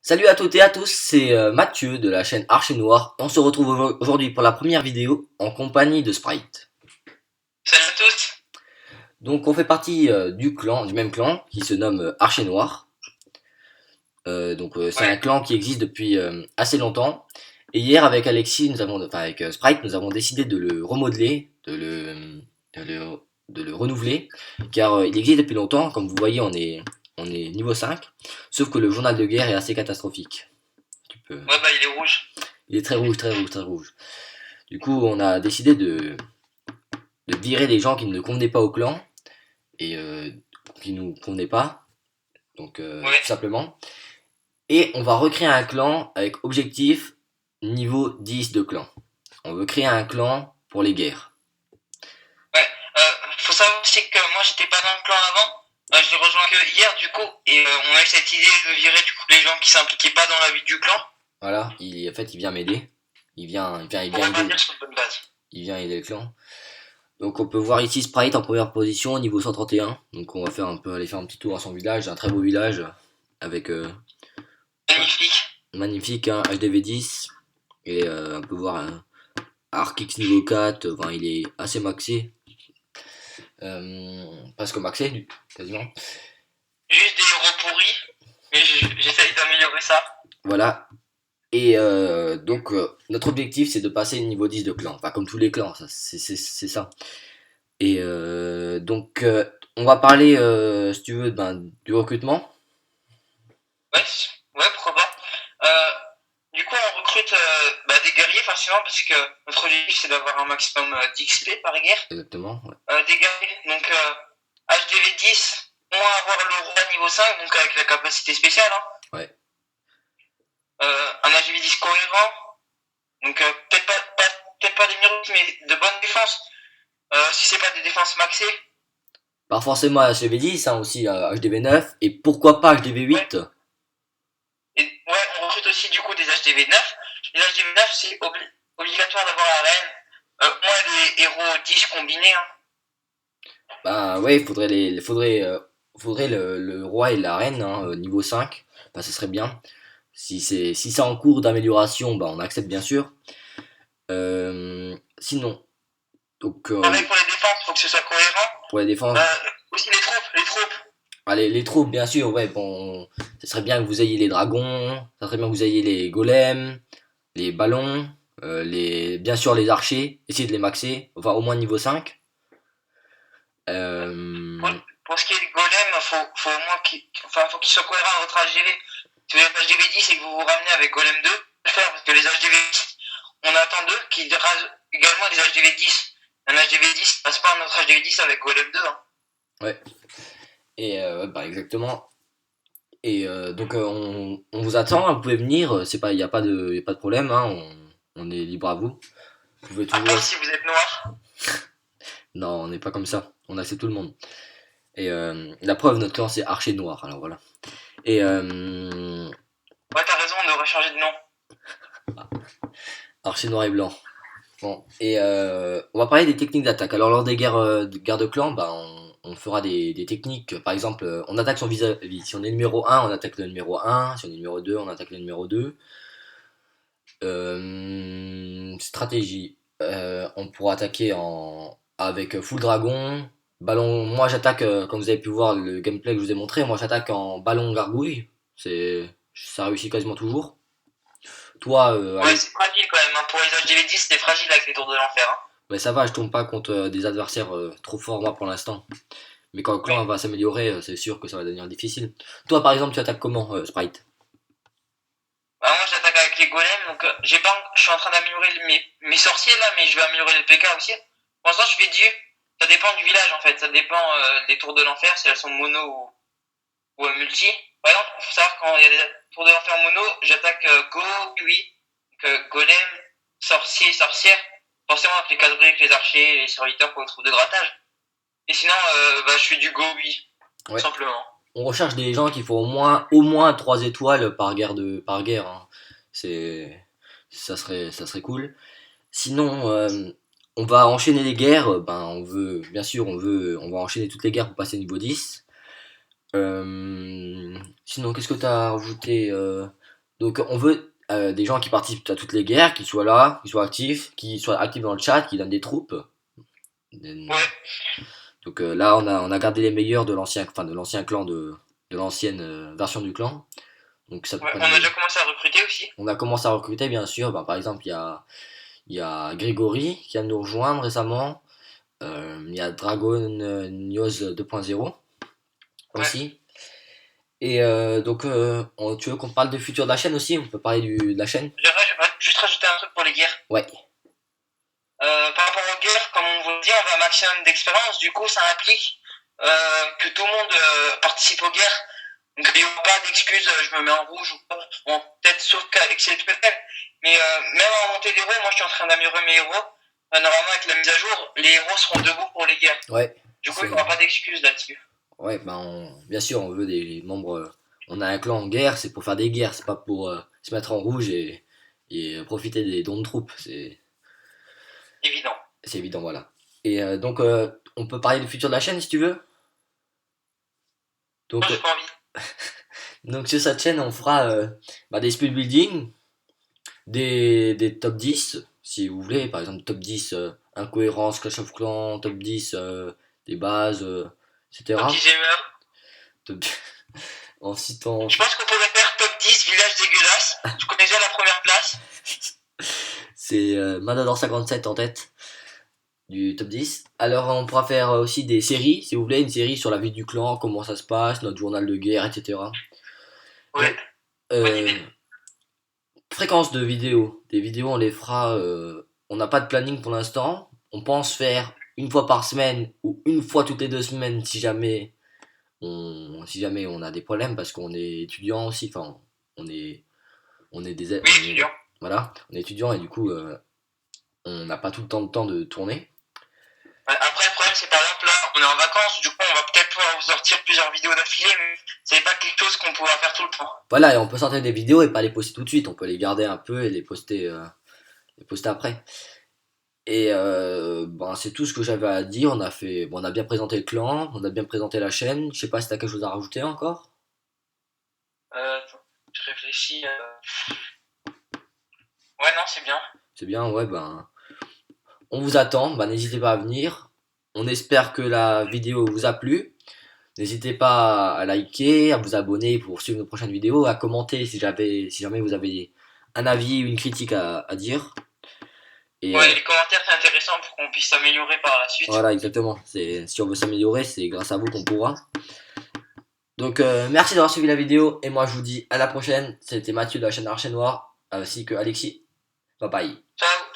Salut à toutes et à tous, c'est Mathieu de la chaîne Archer Noir. On se retrouve aujourd'hui pour la première vidéo en compagnie de Sprite. Salut à tous. Donc on fait partie du même clan qui se nomme Archer Noir. C'est un Ouais, clan qui existe depuis assez longtemps. Et hier avec Alexis, avec Sprite, nous avons décidé de le remodeler, de le renouveler, car il existe depuis longtemps. Comme vous voyez, on est niveau 5, sauf que le journal de guerre est assez catastrophique. Tu peux... ouais, bah il est rouge. Il est très rouge, très rouge, très rouge. Du coup, on a décidé de virer les gens qui ne convenaient pas au clan et qui nous convenaient pas, Ouais, tout simplement. Et on va recréer un clan avec objectif niveau 10 de clan. On veut créer un clan pour les guerres. ouais. Faut savoir aussi que moi j'étais pas dans le clan avant. Je l'ai rejoint que hier du coup. Et on a eu cette idée de virer du coup les gens qui s'impliquaient pas dans la vie du clan. Voilà, en fait, il vient m'aider. Il Pour vient aider, rebâtir sur une bonne base. il vient aider le clan. Donc on peut voir ici Sprite en première position au niveau 131. Donc on va aller faire un petit tour à son village, un très beau village avec Magnifique. magnifique, hein, HDV10. Et on peut voir Arkix niveau 4, enfin, il est assez maxé. Presque maxé, quasiment. Juste des héros pourris. Mais j'essaye d'améliorer ça. Voilà. Et notre objectif, c'est de passer le niveau 10 de clan. Enfin, comme tous les clans, c'est ça. Et on va parler, si tu veux, du recrutement. Ouais, ouais, pourquoi pas. Du coup, on recrute des guerriers forcément parce que notre objectif c'est d'avoir un maximum d'XP par guerre. Exactement. Ouais. Des guerriers, donc HDV10, moins avoir le roi niveau 5, donc avec la capacité spéciale. Hein. Ouais. Un HDV10 cohérent, donc peut-être pas des miracles, mais de bonne défense. Si c'est pas des défenses maxées. Pas forcément HDV10, hein, aussi HDV9. Et pourquoi pas Ouais. HDV8. Et ouais, on recrute aussi du coup des HDV9. Les HDV9, c'est obligatoire d'avoir la reine. Moins les héros 10 combinés. Hein. Bah ouais, faudrait le roi et la reine, hein, niveau 5. Bah, ce serait bien. Si c'est en cours d'amélioration, bah on accepte bien sûr. Sinon, Pareil pour les défenses, faut que ce soit cohérent. pour la défense, Euh, Aussi les troupes, les troupes. allez, les troupes, bien sûr, ouais, bon, ce serait bien que vous ayez les dragons, ça serait bien que vous ayez les golems, les ballons, bien sûr les archers, essayez de les maxer, enfin au moins niveau 5. Pour, pour ce qui est du golem, faut au moins faut qu'il soit cohérent à votre HDV. Si vous avez HDV10 et que vous vous ramenez avec golem 2, le faire parce que les HDV10, on attend d'eux qui rasent également les HDV10. Un HDV10 passe pas un autre HDV10 avec golem 2. Hein. Ouais, et exactement. Et on vous attend, hein, vous pouvez venir, il n'y a y a pas de problème, hein, on est libre à vous. Vous pouvez À toujours. part si vous êtes noir. Non, on n'est pas comme ça, on accepte tout le monde. Et la preuve, notre clan c'est Archer Noir, alors voilà. Et Ouais, t'as raison, on devrait changer de nom. Archer Noir et Blanc. Bon, et on va parler des techniques d'attaque. Alors lors des guerres de clan, bah, on fera des techniques. Par exemple, on attaque son vis-à-vis. Si on est numéro 1, on attaque le numéro 1. Si on est numéro 2, on attaque le numéro 2. Stratégie. On pourra attaquer avec full dragon. Ballon. Moi j'attaque, comme vous avez pu voir le gameplay que je vous ai montré, moi j'attaque en ballon gargouille. Ça réussit quasiment toujours. Toi, Ouais, allez, c'est fragile quand même. Hein. Pour les HDV10, c'est fragile avec les tours de l'enfer. Hein. mais ça va, je tombe pas contre des adversaires trop forts moi pour l'instant. Mais quand le Oui. clan va s'améliorer, c'est sûr que ça va devenir difficile. Toi par exemple, tu attaques comment, Sprite? Bah, moi, j'attaque avec les golems, donc je suis en train d'améliorer mes sorciers là, mais je vais améliorer le PK aussi. Pour l'instant, je fais du. Ça dépend du village en fait, ça dépend des tours de l'enfer, si elles sont mono ou multi. Par exemple, il faut savoir quand il y a des tours de l'enfer mono, j'attaque go, oui, golem, sorcier, sorcière. Forcément avec les cadrés, avec les archers, les serviteurs pour les troupes de grattage. Et sinon, je fais du go, oui, tout Ouais. simplement. On recherche des gens qui font au moins 3 étoiles par guerre, hein. C'est ça serait cool. Sinon, on va enchaîner les guerres. Bien sûr, on va enchaîner toutes les guerres pour passer niveau 10. Sinon, qu'est-ce que t'as rajouté? Donc on veut des gens qui participent à toutes les guerres, qui soient là, qui soient actifs dans le chat, qui donnent des troupes. Ouais, Donc là on a gardé les meilleurs de l'ancien clan de l'ancienne version du clan. Donc ça peut ouais. prendre On a déjà commencé à recruter aussi. On a commencé à recruter bien sûr. Bah, par exemple il y a Grégory qui vient de nous rejoindre récemment. Il y a Dragon News 2.0 Ouais. aussi. Et tu veux qu'on parle du futur de la chaîne aussi? On peut parler de la chaîne? J'aimerais juste rajouter un truc pour les guerres. Ouais, Par rapport aux guerres, comme on vous le dit, on va un maximum d'expérience. Du coup, ça implique que tout le monde participe aux guerres. Donc, il n'y aura pas d'excuses, je me mets en rouge ou pas. Bon, peut-être sauf cas exceptionnel. Mais même en montée d'héros, moi je suis en train d'améliorer mes héros. Normalement, avec la mise à jour, les héros seront debout pour les guerres. ouais. Du coup, il n'y aura pas d'excuses là-dessus. Ouais, bien sûr, on veut des membres. On a un clan en guerre, c'est pour faire des guerres, c'est pas pour se mettre en rouge et profiter des dons de troupes. Évident. C'est évident, voilà. Et on peut parler du futur de la chaîne si tu veux. Moi, Donc, j'ai pas envie. donc sur cette chaîne, on fera des speed building, des top 10, si vous voulez. Par exemple, top 10 incohérence, Clash of Clans, top 10 des bases, Top etc. 10 gamers. Top- En citant. Je pense qu'on pourrait faire top 10 villages dégueulasses. Je connais déjà la première place. C'est Matador 57 en tête du top 10. Alors on pourra faire aussi des séries, si vous voulez, une série sur la vie du clan, comment ça se passe, notre journal de guerre, etc. Ouais, Donc, bonne euh, idée. fréquence de vidéos. Des vidéos, on les fera. On n'a pas de planning pour l'instant. On pense faire une fois par semaine ou une fois toutes les 2 semaines si jamais on a des problèmes parce qu'on est étudiant aussi. Enfin, on est, on est des, Oui, on est- étudiant. voilà, on est étudiant et du coup, on n'a pas tout le temps de tourner. Après, le problème, c'est par exemple, là, on est en vacances, du coup, on va peut-être pouvoir vous sortir plusieurs vidéos d'affilée, mais c'est pas quelque chose qu'on pourra faire tout le temps. Voilà, et on peut sortir des vidéos et pas les poster tout de suite. On peut les garder un peu et les poster après. Et c'est tout ce que j'avais à dire. On a bien présenté le clan, on a bien présenté la chaîne. Je sais pas si t'as quelque chose à rajouter encore. Je réfléchis. Ouais, non, c'est bien. C'est bien, ouais, on vous attend. N'hésitez pas à venir. On espère que la vidéo vous a plu. N'hésitez pas à liker, à vous abonner pour suivre nos prochaines vidéos, à commenter si jamais vous avez un avis, une critique à dire. Et Ouais, les commentaires, c'est intéressant pour qu'on puisse s'améliorer par la suite. voilà, exactement. Si on veut s'améliorer, c'est grâce à vous qu'on pourra. Donc merci d'avoir suivi la vidéo et moi je vous dis à la prochaine. C'était Mathieu de la chaîne Archer Noir ainsi que Alexis. Bye bye. Ciao.